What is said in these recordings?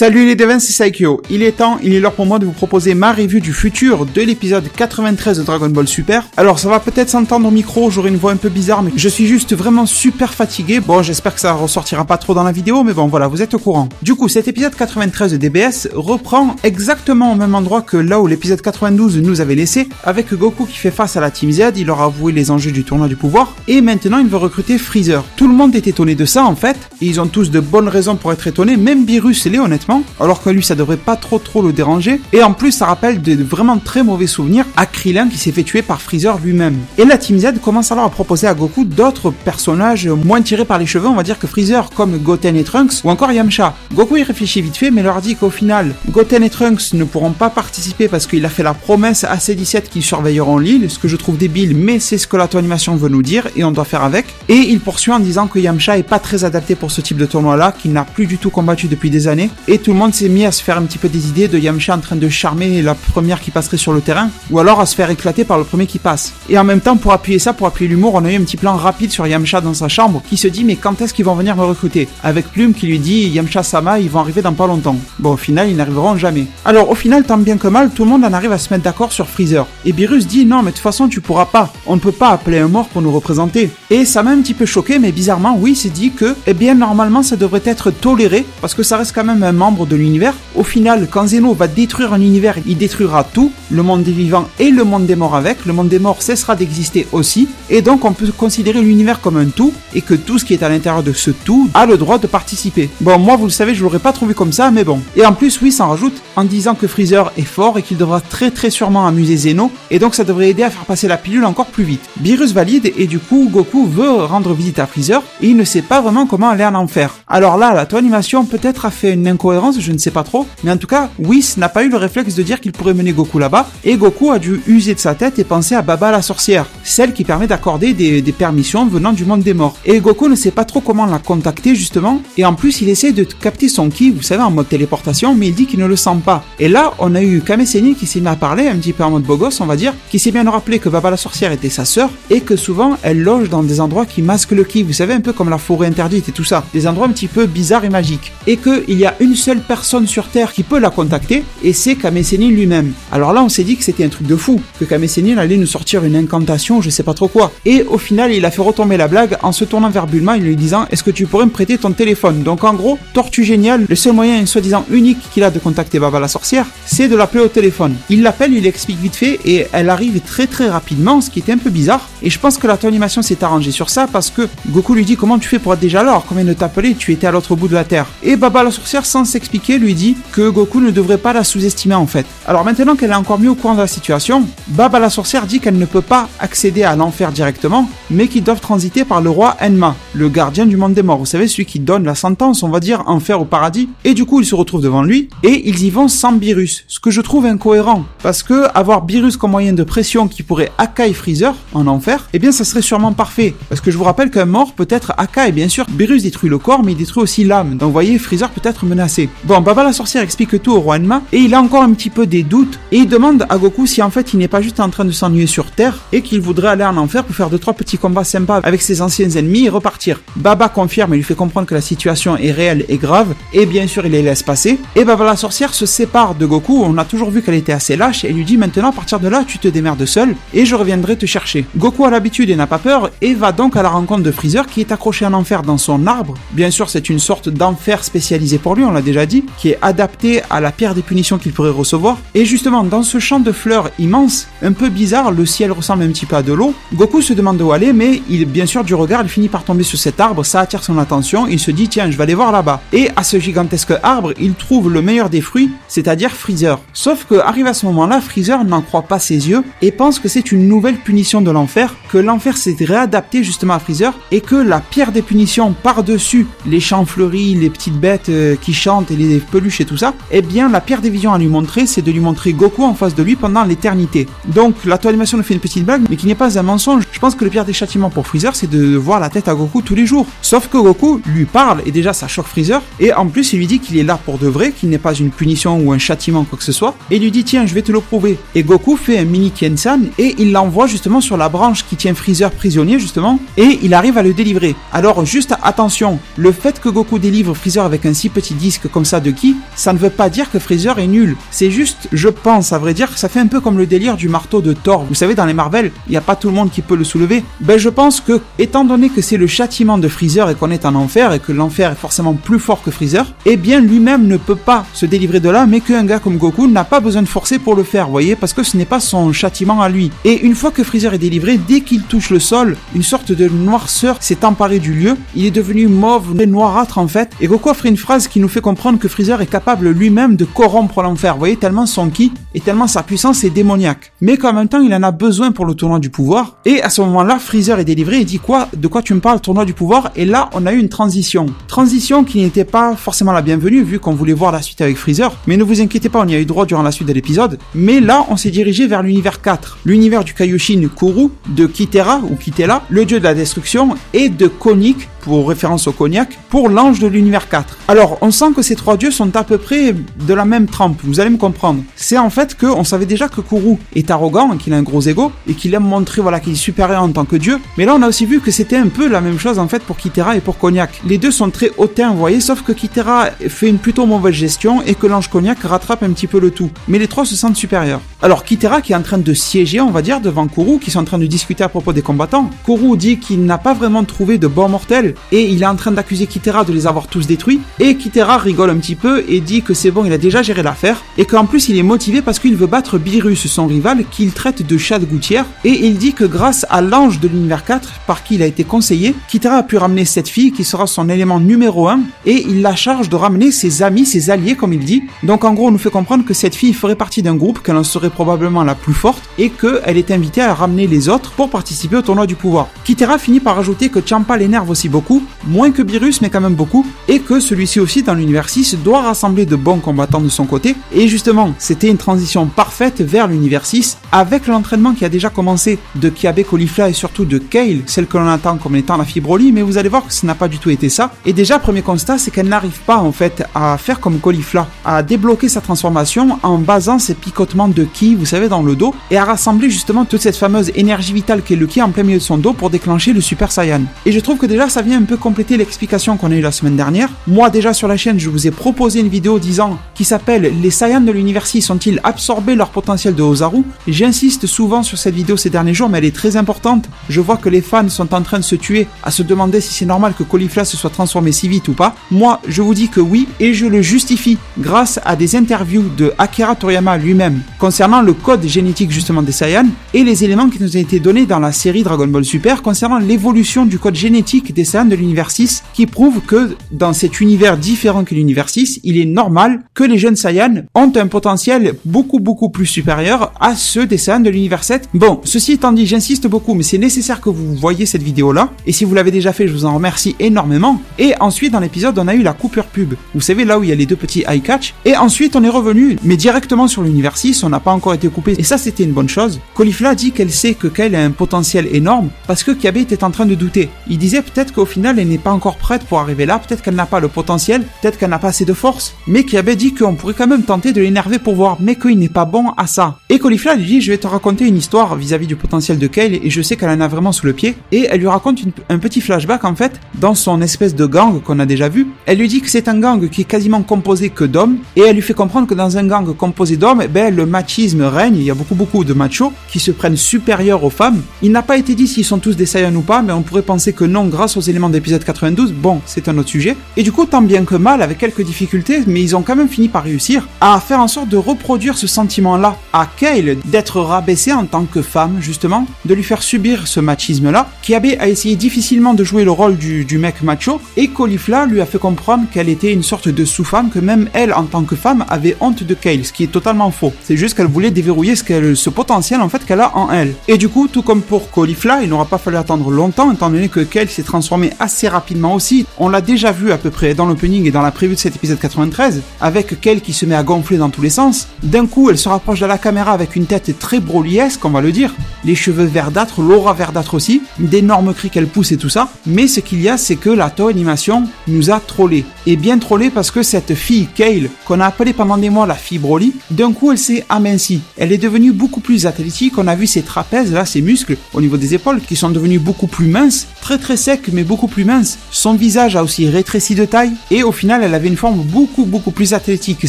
Salut les devins, c'est Saikyo. Il est l'heure pour moi de vous proposer ma review du futur de l'épisode 93 de Dragon Ball Super. Alors ça va peut-être s'entendre au micro, j'aurai une voix un peu bizarre, mais je suis juste vraiment super fatigué. Bon, j'espère que ça ressortira pas trop dans la vidéo, mais bon voilà, vous êtes au courant. Du coup, cet épisode 93 de DBS reprend exactement au même endroit que là où l'épisode 92 nous avait laissé, avec Goku qui fait face à la Team Z, il leur a avoué les enjeux du tournoi du pouvoir, et maintenant il veut recruter Freezer. Tout le monde est étonné de ça en fait, et ils ont tous de bonnes raisons pour être étonnés, même Beerus l'est honnêtement. Alors que lui ça devrait pas trop le déranger, et en plus ça rappelle de vraiment très mauvais souvenirs à Krillin qui s'est fait tuer par Freezer lui-même. Et la Team Z commence alors à proposer à Goku d'autres personnages moins tirés par les cheveux, on va dire que Freezer, comme Goten et Trunks, ou encore Yamcha. Goku y réfléchit vite fait mais leur dit qu'au final Goten et Trunks ne pourront pas participer parce qu'il a fait la promesse à C17 qu'ils surveilleront l'île, ce que je trouve débile, mais c'est ce que l'auto-animation veut nous dire et on doit faire avec. Et il poursuit en disant que Yamcha est pas très adapté pour ce type de tournoi là, qu'il n'a plus du tout combattu depuis des années, et tout le monde s'est mis à se faire un petit peu des idées de Yamcha en train de charmer la première qui passerait sur le terrain, ou alors à se faire éclater par le premier qui passe. Et en même temps, pour appuyer l'humour, on a eu un petit plan rapide sur Yamcha dans sa chambre, qui se dit mais quand est-ce qu'ils vont venir me recruter, avec Plume qui lui dit Yamcha-sama, ils vont arriver dans pas longtemps. Bon, au final, ils n'arriveront jamais. Alors au final, tant bien que mal, tout le monde en arrive à se mettre d'accord sur Freezer. Et Beerus dit non mais de toute façon tu pourras pas, on ne peut pas appeler un mort pour nous représenter. Et ça m'a un petit peu choqué, mais bizarrement oui, c'est dit que, eh bien normalement ça devrait être toléré, parce que ça reste quand même un membre de l'univers. Au final, quand Zeno va détruire un univers, il détruira tout, le monde des vivants et le monde des morts avec. Le monde des morts cessera d'exister aussi, et donc on peut considérer l'univers comme un tout, et que tout ce qui est à l'intérieur de ce tout a le droit de participer. Bon, moi vous le savez, je l'aurais pas trouvé comme ça, mais bon. Et en plus, oui, ça en rajoute, en disant que Freezer est fort et qu'il devra très sûrement amuser Zeno, et donc ça devrait aider à faire passer la pilule encore plus vite. Beerus valide, et du coup, Goku veut rendre visite à Freezer, et il ne sait pas vraiment comment aller en enfer. Alors là, la animation peut-être a fait une incohérence, je ne sais pas trop, mais en tout cas, Whis n'a pas eu le réflexe de dire qu'il pourrait mener Goku là-bas, et Goku a dû user de sa tête et penser à Baba la sorcière, celle qui permet d'accorder des permissions venant du monde des morts. Et Goku ne sait pas trop comment la contacter justement, et en plus il essaie de capter son ki, vous savez, en mode téléportation, mais il dit qu'il ne le sent pas. Et là, on a eu Kame Sennin qui s'est mis à parler, un petit peu en mode beau gosse, on va dire, qui s'est bien rappelé que Baba la sorcière était sa sœur, et que souvent elle loge dans des endroits qui masquent le ki, vous savez, un peu comme la forêt interdite et tout ça, des endroits un petit peu bizarres et magiques. Et qu'il y a une seule personne sur Terre qui peut la contacter, et c'est Kame Sennin lui-même. Alors là, on s'est dit que c'était un truc de fou, que Kame Sennin allait nous sortir une incantation, je sais pas trop quoi. Et au final, il a fait retomber la blague en se tournant vers Bulma et lui disant « Est-ce que tu pourrais me prêter ton téléphone ?» Donc en gros, Tortue Génial, le seul moyen soi-disant unique qu'il a de contacter Baba la sorcière, c'est de l'appeler au téléphone. Il l'appelle, il explique vite fait, et elle arrive très rapidement, ce qui était un peu bizarre. Et je pense que la animation s'est arrangée sur ça, parce que Goku lui dit « Comment tu fais pour être déjà là alors qu'on vient de t'appeler, tu étais à l'autre bout de la Terre ?» Et Baba la sorcière, sans s'expliquer, lui dit que Goku ne devrait pas la sous-estimer en fait. Alors maintenant qu'elle est encore mieux au courant de la situation, Baba la sorcière dit qu'elle ne peut pas accéder à l'enfer directement, mais qu'ils doivent transiter par le roi Enma, le gardien du monde des morts, vous savez, celui qui donne la sentence, on va dire, enfer au paradis. Et du coup, ils se retrouvent devant lui, et ils y vont sans Beerus, ce que je trouve incohérent, parce que avoir Beerus comme moyen de pression qui pourrait Akai Freezer en enfer, eh bien ça serait sûrement parfait, parce que je vous rappelle qu'un mort peut être Akai, bien sûr, Beerus détruit le corps, mais il détruit aussi l'âme, donc vous voyez, Freezer peut être menacé. Bon, Baba la sorcière explique tout au roi Enma, et il a encore un petit peu des doutes, et il demande à Goku si en fait il n'est pas juste en train de s'ennuyer sur Terre, et qu'il voudrait aller en enfer pour faire 2-3 petits combats sympas avec ses anciens ennemis et repartir. Baba confirme et lui fait comprendre que la situation est réelle et grave, et bien sûr il les laisse passer, et Baba la sorcière se sépare de Goku, on a toujours vu qu'elle était assez lâche, et lui dit maintenant à partir de là tu te démerdes seul, et je reviendrai te chercher. Goku a l'habitude et n'a pas peur, et va donc à la rencontre de Freezer qui est accroché en enfer dans son arbre. Bien sûr c'est une sorte d'enfer spécialisé pour lui, on l'a déjà dit, qui est adapté à la pierre des punitions qu'il pourrait recevoir, et justement dans ce champ de fleurs immense, un peu bizarre, le ciel ressemble un petit peu à de l'eau, Goku se demande où aller, mais il, bien sûr du regard, il finit par tomber sur cet arbre, ça attire son attention, il se dit tiens je vais aller voir là-bas, et à ce gigantesque arbre, il trouve le meilleur des fruits, c'est-à-dire Freezer. Sauf que arrivé à ce moment-là, Freezer n'en croit pas ses yeux, et pense que c'est une nouvelle punition de l'enfer, que l'enfer s'est réadapté justement à Freezer, et que la pierre des punitions par-dessus les champs fleuris, les petites bêtes qui chantent et les peluches et tout ça, eh bien la pierre des visions à lui montrer, c'est de lui montrer Goku en face de lui pendant l'éternité. Donc la animation nous fait une petite blague, mais qui n'est pas un mensonge. Je pense que le pire des châtiments pour Freezer, c'est de voir la tête à Goku tous les jours. Sauf que Goku lui parle, et déjà ça choque Freezer, et en plus il lui dit qu'il est là pour de vrai, qu'il n'est pas une punition ou un châtiment quoi que ce soit, et il lui dit tiens je vais te le prouver. Et Goku fait un mini Kien-san, et il l'envoie justement sur la branche qui tient Freezer prisonnier justement, et il arrive à le délivrer. Alors juste attention, le fait que Goku délivre Freezer avec un si petit disque comme ça de ki, ça ne veut pas dire que Freezer est nul. C'est juste, je pense à vrai dire, que ça fait un peu comme le délire du marteau de Thor. Vous savez, dans les Marvel, il n'y a pas tout le monde qui peut le soulever. Ben je pense que, étant donné que c'est le châtiment de Freezer et qu'on est en enfer, et que l'enfer est forcément plus fort que Freezer, eh bien lui-même ne peut pas se délivrer de là, mais qu'un gars comme Goku n'a pas besoin de forcer pour le faire, vous voyez, parce que ce n'est pas son châtiment à lui. Et une fois que Freezer est délivré, dès qu'il touche le sol, une sorte de noirceur s'est emparée du lieu, il est devenu mauve, noirâtre en fait, et Goku a fait une phrase qui nous fait comprendre que Freezer est capable lui-même de corrompre l'enfer, vous voyez, tellement son ki et tellement sa puissance est démoniaque. Mais qu'en même temps, il en a besoin pour le tournoi du pouvoir, et à ce moment-là, Freezer est délivré et dit quoi? De quoi tu me parles, tournoi du pouvoir? Et là, on a eu une transition. Transition qui n'était pas forcément la bienvenue, vu qu'on voulait voir la suite avec Freezer, mais ne vous inquiétez pas, on y a eu droit durant la suite de l'épisode. Mais là, on s'est dirigé vers l'univers 4, l'univers du Kaioshin Kuru, de Kitera, ou Kitela, le dieu de la destruction, et de Konik, pour référence au cognac, pour l'ange de l'univers 4. Alors, on sent que ces trois dieux sont à peu près de la même trempe, vous allez me comprendre. C'est en fait qu'on savait déjà que Kuru est arrogant, qu'il a un gros ego, et qu'il aime montrer voilà, qu'il est supérieur en tant que dieu, mais là on a aussi vu que c'était un peu la même chose en fait pour Kitera et pour Cognac. Les deux sont très hautains, vous voyez, sauf que Kitera fait une plutôt mauvaise gestion et que l'ange Cognac rattrape un petit peu le tout. Mais les trois se sentent supérieurs. Alors Kitera qui est en train de siéger, on va dire, devant Kuru, qui sont en train de discuter à propos des combattants. Kuru dit qu'il n'a pas vraiment trouvé de bons mortels, et il est en train d'accuser Kitera de les avoir tous détruits, et Kitera rigole un petit peu et dit que c'est bon, il a déjà géré l'affaire, et qu'en plus il est motivé parce qu'il veut battre Beerus, son rival, qu'il traite de chat de gouttière, et il dit que grâce à l'ange de l'univers 4, par qui il a été conseillé, Kitera a pu ramener cette fille qui sera son élément numéro 1, et il la charge de ramener ses amis, ses alliés comme il dit. Donc en gros on nous fait comprendre que cette fille ferait partie d'un groupe, qu'elle en serait probablement la plus forte, et qu'elle est invitée à ramener les autres pour participer au tournoi du pouvoir. Kitera finit par ajouter que Champa l'énerve aussi beaucoup, moins que Beerus mais quand même beaucoup, et que celui-ci aussi dans l'univers 6 doit rassembler de bons combattants de son côté, et justement c'était une transition parfaite vers l'univers 6, avec l'entraînement qui a déjà commencé de Kiabe, Caulifla et surtout de Kale, celle que l'on attend comme étant la fibrolie, mais vous allez voir que ça n'a pas du tout été ça. Et déjà premier constat, c'est qu'elle n'arrive pas en fait à faire comme Caulifla, à débloquer sa transformation en basant ses picotements de ki, vous savez, dans le dos, et à rassembler justement toute cette fameuse énergie vitale qu'est le ki en plein milieu de son dos pour déclencher le Super Saiyan. Et je trouve que déjà ça vient un peu compléter l'explication qu'on a eu la semaine dernière. Moi déjà sur la chaîne je vous ai proposé une vidéo disant qui s'appelle « Les Saiyans de l'univers 6 ont-ils absorbé leur potentiel de Ozaru ?» J'insiste souvent sur cette vidéo ces derniers jours, mais elle est très importante. Je vois que les fans sont en train de se tuer à se demander si c'est normal que Caulifla se soit transformé si vite ou pas. Moi je vous dis que oui, et je le justifie grâce à des interviews de Akira Toriyama lui-même concernant le code génétique justement des Saiyans et les éléments qui nous ont été donnés dans la série Dragon Ball Super concernant l'évolution du code génétique des Saiyans de l'univers 6 qui prouve que dans cet univers différent que l'univers 6, il est normal que les jeunes Saiyans ont un potentiel beaucoup plus supérieur à ceux des Saiyans de l'univers 7. Bon, ceci étant dit, j'insiste beaucoup, mais c'est nécessaire que vous voyiez cette vidéo-là, et si vous l'avez déjà fait, je vous en remercie énormément. Et ensuite, dans l'épisode, on a eu la coupure pub. Vous savez, là où il y a les deux petits eye catch, et ensuite, on est revenu, mais directement sur l'univers 6, on n'a pas encore été coupé, et ça, c'était une bonne chose. Caulifla dit qu'elle sait que Kale a un potentiel énorme, parce que Kiabe était en train de douter. Il disait peut-être qu'au final, elle n'est pas encore prête pour arriver là, peut-être qu'elle n'a pas le potentiel, peut-être qu'elle n'a pas assez de force, mais Kiabe dit qu'on pourrait quand même tenter de l'énerver pour voir, mais qu'il n'est pas bon à ça. Et Caulifla lui dit, je vais te raconter une histoire vis-à-vis du potentiel de Kale, et je sais qu'elle en a vraiment sous le pied, et elle lui raconte un petit flashback en fait, dans son espèce de gang qu'on a déjà vu. Elle lui dit que c'est un gang qui est quasiment composé que d'hommes, et elle lui fait comprendre que dans un gang composé d'hommes, ben, le machisme règne, il y a beaucoup de machos qui se prennent supérieurs aux femmes. Il n'a pas été dit s'ils sont tous des Saiyans ou pas, mais on pourrait penser que non grâce aux éléments d'épisode 92, bon, c'est un autre sujet. Et du coup, tant bien que mal, avec quelques difficultés, mais ils ont quand même fini par réussir à faire en sorte de reproduire ce sentiment-là à Kale, d'être rabaissée en tant que femme, justement, de lui faire subir ce machisme-là. Kiabe a essayé difficilement de jouer le rôle du mec macho, et Caulifla lui a fait comprendre qu'elle était une sorte de sous-femme, que même elle, en tant que femme, avait honte de Kale, ce qui est totalement faux. C'est juste qu'elle voulait déverrouiller ce potentiel, en fait, qu'elle a en elle. Et du coup, tout comme pour Caulifla, il n'aura pas fallu attendre longtemps, étant donné que Kale s'est transformé assez rapidement aussi. On l'a déjà vu à peu près dans l'opening et dans la preview de cet épisode 93, avec Kale qui se met à gonfler dans tous les sens. D'un coup, elle se rapproche de la caméra avec une tête très broliesque, on va le dire. les cheveux verdâtres, l'aura verdâtre aussi, d'énormes cris qu'elle pousse et tout ça. Mais ce qu'il y a, c'est que la Toei Animation nous a trollé. Et bien trollé parce que cette fille, Kale, qu'on a appelée pendant des mois la fille Broly, d'un coup elle s'est amincie. Elle est devenue beaucoup plus athlétique, on a vu ses trapèzes, là, ses muscles, au niveau des épaules, qui sont devenus beaucoup plus minces, très très secs, mais beaucoup plus minces. Son visage a aussi rétréci de taille, et au final elle avait une forme beaucoup plus athlétique.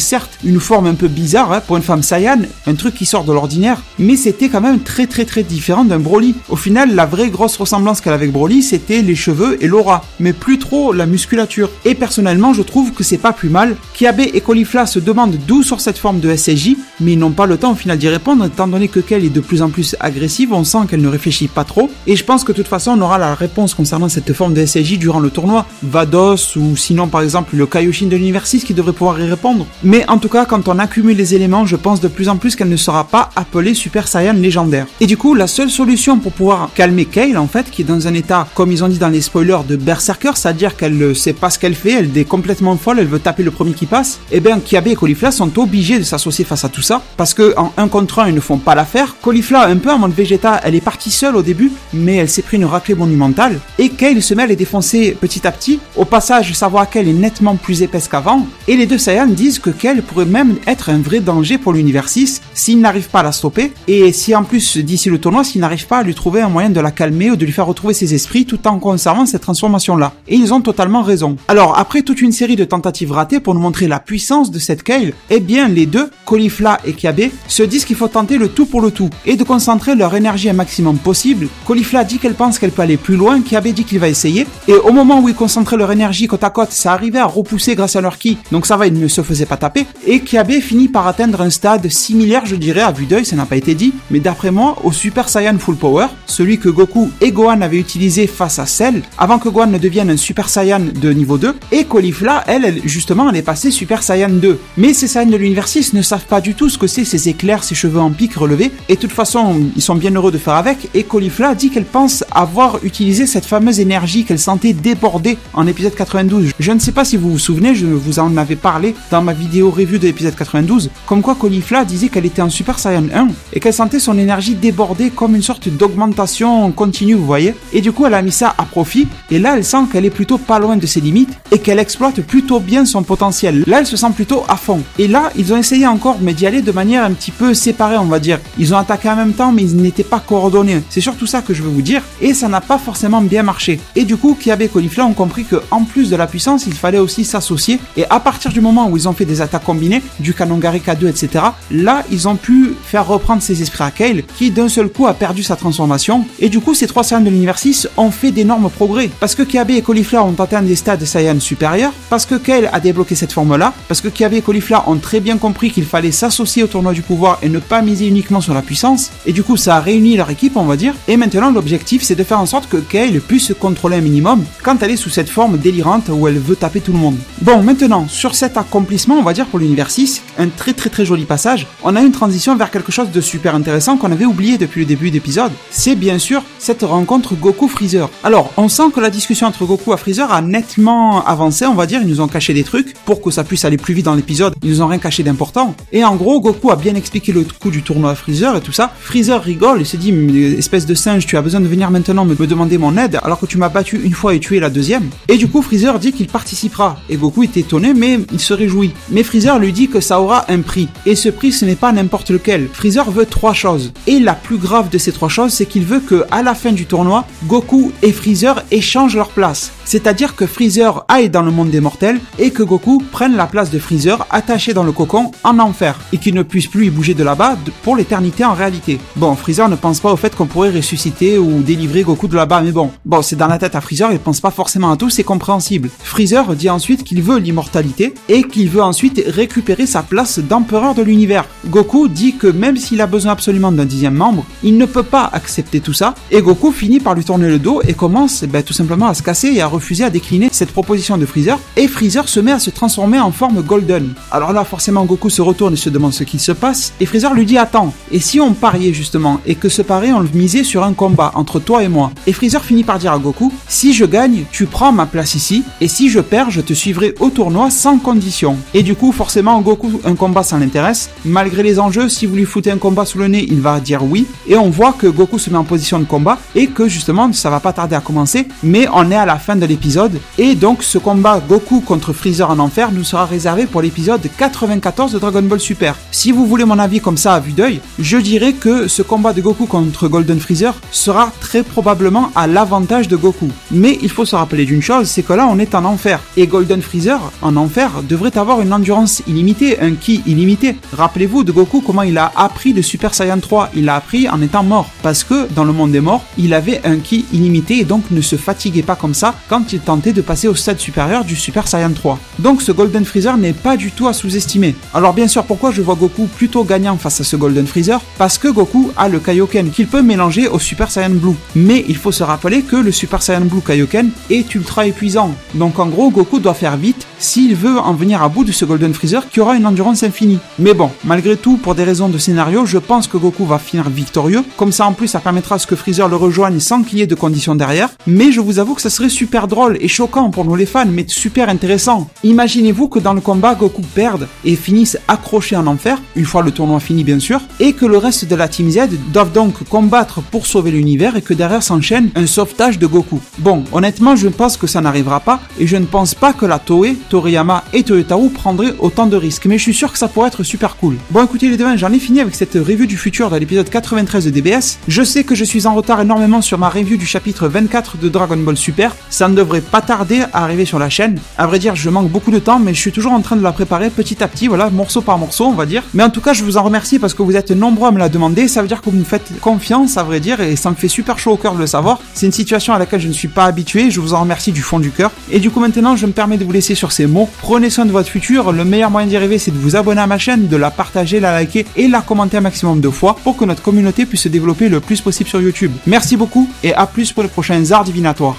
Certes, une forme un peu bizarre, hein, pour une femme Saiyan, un truc qui sort de l'ordinaire, mais c'était quand même très différent d'un Broly. Au final, la vraie grosse ressemblance qu'elle avait avec Broly, c'était les cheveux et l'aura, mais plus trop la musculature. Et personnellement, je trouve que c'est pas plus mal. Kiabe et Caulifla se demandent d'où sort cette forme de SSJ, mais ils n'ont pas le temps au final d'y répondre, étant donné que Kale est de plus en plus agressive, on sent qu'elle ne réfléchit pas trop, et je pense que de toute façon on aura la réponse concernant cette forme de SSJ durant le tournoi. Vados, ou sinon par exemple le Kaioshin de l'Univers 6 qui devrait pouvoir y répondre. Mais en tout cas, quand on accumule les éléments, je pense de plus en plus qu'elle ne sera pas appelée Super Saiyan légendaire. Et du coup, la seule solution pour pouvoir calmer Kale, en fait, qui est dans un état, comme ils ont dit dans les spoilers, de berserker, c'est-à-dire qu'elle ne sait pas ce qu'elle fait, elle est complètement folle, elle veut taper le premier qui passe, et bien Kiabe et Caulifla sont obligés de s'associer face à tout ça, parce que en 1 contre 1, ils ne font pas l'affaire. Caulifla, un peu en mode Vegeta, elle est partie seule au début, mais elle s'est pris une raclée monumentale, et Kale se met à les défoncer petit à petit. Au passage, sa voix à Kale est nettement plus épaisse qu'avant, et les deux Saiyans disent que Kale pourrait même être un vrai danger pour l'univers 6 s'il n'arrive pas à la stopper, et si en plus, d'ici le tournoi, s'il n'arrive pas à lui trouver un moyen de la calmer ou de lui faire retrouver ses esprits tout en conservant cette transformation-là. Et ils ont totalement raison. Alors, après toute une série de tentatives ratées pour nous montrer la puissance de cette Kale, eh bien, les deux, Caulifla et Kiabe, se disent qu'il faut tenter le tout pour le tout, et de concentrer leur énergie un maximum possible. Caulifla dit qu'elle pense qu'elle peut aller plus loin, Kiabe dit qu'il va essayer, et au moment où ils concentraient leur énergie côte à côte, ça arrivait à repousser grâce à leur ki, donc ça va, ils ne se faisaient pas taper, et Kiabe finit par atteindre un stade similaire, je dirais, à vue d'œil, ça n'a pas été dit, mais d'après moi, au Super Saiyan Full Power, celui que Goku et Gohan avaient utilisé face à Cell, avant que Gohan ne devienne un Super Saiyan de niveau 2, et Caulifla, elle justement, elle est passée Super Saiyan 2. Mais ces Saiyans de l'univers 6 ne savent pas du tout ce que c'est ces éclairs, ces cheveux en pic relevés, et de toute façon, ils sont bien heureux de faire avec, et Caulifla dit qu'elle pense avoir utilisé cette fameuse énergie qu'elle sentait déborder en épisode 92. Je ne sais pas si vous vous souvenez, je vous en avais parlé dans ma vidéo review de l'épisode 92, comme quoi Caulifla disait qu'elle était en Super Saiyan 1, et qu'elle sentait son énergie déborder comme une sorte d'augmentation continue, vous voyez. Et du coup, elle a mis ça à profit, et là, elle sent qu'elle est plutôt pas loin de ses limites, et qu'elle exploite plutôt bien son potentiel. Là, elle se sent plutôt à fond. Et là, ils ont essayé encore, mais d'y aller de manière un petit peu séparée, on va dire. Ils ont attaqué en même temps, mais ils n'étaient pas coordonnés. C'est surtout ça que je veux vous dire, et ça n'a pas forcément bien marché. Et du coup, Kiabe et Caulifla ont compris que, en plus de la puissance, il fallait aussi s'associer, et à partir du moment où ils ont fait des attaques combinées, du Canon Garika 2, etc., là, ils ont pu faire reprendre ses esprits à Kale, qui d'un seul coup a perdu sa transformation, et du coup, ces trois Saiyans de l'univers 6 ont fait d'énormes progrès, parce que Kiabe et Caulifla ont atteint des stades Saiyan supérieurs, parce que Kale a débloqué cette forme-là, parce que Kiabe et Caulifla ont très bien compris qu'il fallait s'associer au tournoi du pouvoir et ne pas miser uniquement sur la puissance, et du coup, ça a réuni leur équipe, on va dire, et maintenant, l'objectif, c'est de faire en sorte que Kale puisse se contrôler un minimum quand elle est sous cette forme délirante où elle veut taper tout le monde. Bon, maintenant, sur cet accomplissement, on va dire pour l'univers 6, un très joli passage, on a une transition vers quelque chose de super intéressant qu'on avait oublié depuis le début d'épisode. C'est bien sûr cette rencontre Goku-Freezer. Alors, on sent que la discussion entre Goku et Freezer a nettement avancé, on va dire, ils nous ont caché des trucs pour que ça puisse aller plus vite dans l'épisode, ils nous ont rien caché d'important. Et en gros, Goku a bien expliqué le coup du tournoi à Freezer et tout ça. Freezer rigole, il se dit, espèce de singe, tu as besoin de venir maintenant me demander mon aide alors que tu m'as battu une fois et tué la deuxième. Et du coup, Freezer dit qu'il participera. Et Goku est étonné, mais il se réjouit. Mais Freezer lui dit que ça aura un prix. Et ce prix, ce n'est pas n'importe lequel. Freezer veut 3 choses. Et la plus grave de ces 3 choses, c'est qu'il veut que, à la fin du tournoi, Goku et Freezer échangent leur place. C'est-à-dire que Freezer aille dans le monde des mortels et que Goku prenne la place de Freezer attaché dans le cocon en enfer et qu'il ne puisse plus y bouger de là-bas pour l'éternité en réalité. Bon, Freezer ne pense pas au fait qu'on pourrait ressusciter ou délivrer Goku de là-bas, mais bon, c'est dans la tête à Freezer, il pense pas forcément à tout, c'est compréhensible. Freezer dit ensuite qu'il veut l'immortalité et qu'il veut ensuite récupérer sa place d'empereur de l'univers. Goku dit que même s'il a besoin absolument d'un 10e membre, il ne peut pas accepter tout ça et Goku finit par lui tourner le dos et commence tout simplement à se casser et à refusé, a décliné cette proposition de Freezer, et Freezer se met à se transformer en forme Golden. Alors là, forcément, Goku se retourne et se demande ce qu'il se passe, et Freezer lui dit attends, et si on pariait justement, et que ce pari on le misait sur un combat entre toi et moi? Et Freezer finit par dire à Goku, si je gagne, tu prends ma place ici, et si je perds, je te suivrai au tournoi sans condition. Et du coup, forcément, Goku, un combat ça l'intéresse, malgré les enjeux, si vous lui foutez un combat sous le nez, il va dire oui, et on voit que Goku se met en position de combat, et que justement, ça va pas tarder à commencer, mais on est à la fin de l'épisode, et donc ce combat Goku contre Freezer en enfer nous sera réservé pour l'épisode 94 de Dragon Ball Super. Si vous voulez mon avis comme ça à vue d'œil, je dirais que ce combat de Goku contre Golden Freezer sera très probablement à l'avantage de Goku. Mais il faut se rappeler d'une chose, c'est que là on est en enfer, et Golden Freezer en enfer devrait avoir une endurance illimitée, un ki illimité. Rappelez-vous de Goku comment il a appris le Super Saiyan 3, il l'a appris en étant mort, parce que dans le monde des morts, il avait un ki illimité et donc ne se fatiguait pas comme ça quand il tentait de passer au stade supérieur du Super Saiyan 3. Donc ce Golden Freezer n'est pas du tout à sous-estimer. Alors bien sûr, pourquoi je vois Goku plutôt gagnant face à ce Golden Freezer? Parce que Goku a le Kaioken qu'il peut mélanger au Super Saiyan Blue. Mais il faut se rappeler que le Super Saiyan Blue Kaioken est ultra épuisant. Donc en gros, Goku doit faire vite s'il veut en venir à bout de ce Golden Freezer qui aura une endurance infinie. Mais bon, malgré tout, pour des raisons de scénario, je pense que Goku va finir victorieux. Comme ça en plus, ça permettra à ce que Freezer le rejoigne sans qu'il y ait de conditions derrière. Mais je vous avoue que ça serait super drôle et choquant pour nous les fans, mais super intéressant. Imaginez-vous que dans le combat, Goku perde et finisse accroché en enfer, une fois le tournoi fini bien sûr, et que le reste de la Team Z doivent donc combattre pour sauver l'univers et que derrière s'enchaîne un sauvetage de Goku. Bon, honnêtement, je pense que ça n'arrivera pas et je ne pense pas que la Toei, Toriyama et Toyotarou prendraient autant de risques, mais je suis sûr que ça pourrait être super cool. Bon écoutez les devins, j'en ai fini avec cette review du futur de l'épisode 93 de DBS. Je sais que je suis en retard énormément sur ma review du chapitre 24 de Dragon Ball Super, ça ne devrait pas tarder à arriver sur la chaîne. À vrai dire, je manque beaucoup de temps, mais je suis toujours en train de la préparer petit à petit, voilà, morceau par morceau on va dire. Mais en tout cas, je vous en remercie parce que vous êtes nombreux à me la demander, ça veut dire que vous me faites confiance à vrai dire, et ça me fait super chaud au cœur de le savoir. C'est une situation à laquelle je ne suis pas habitué, je vous en remercie du fond du cœur. Et du coup maintenant, je me permets de vous laisser sur ces mots. Prenez soin de votre futur, le meilleur moyen d'y arriver c'est de vous abonner à ma chaîne, de la partager, la liker et la commenter un maximum de fois pour que notre communauté puisse se développer le plus possible sur YouTube. Merci beaucoup et à plus pour les prochains arts divinatoires.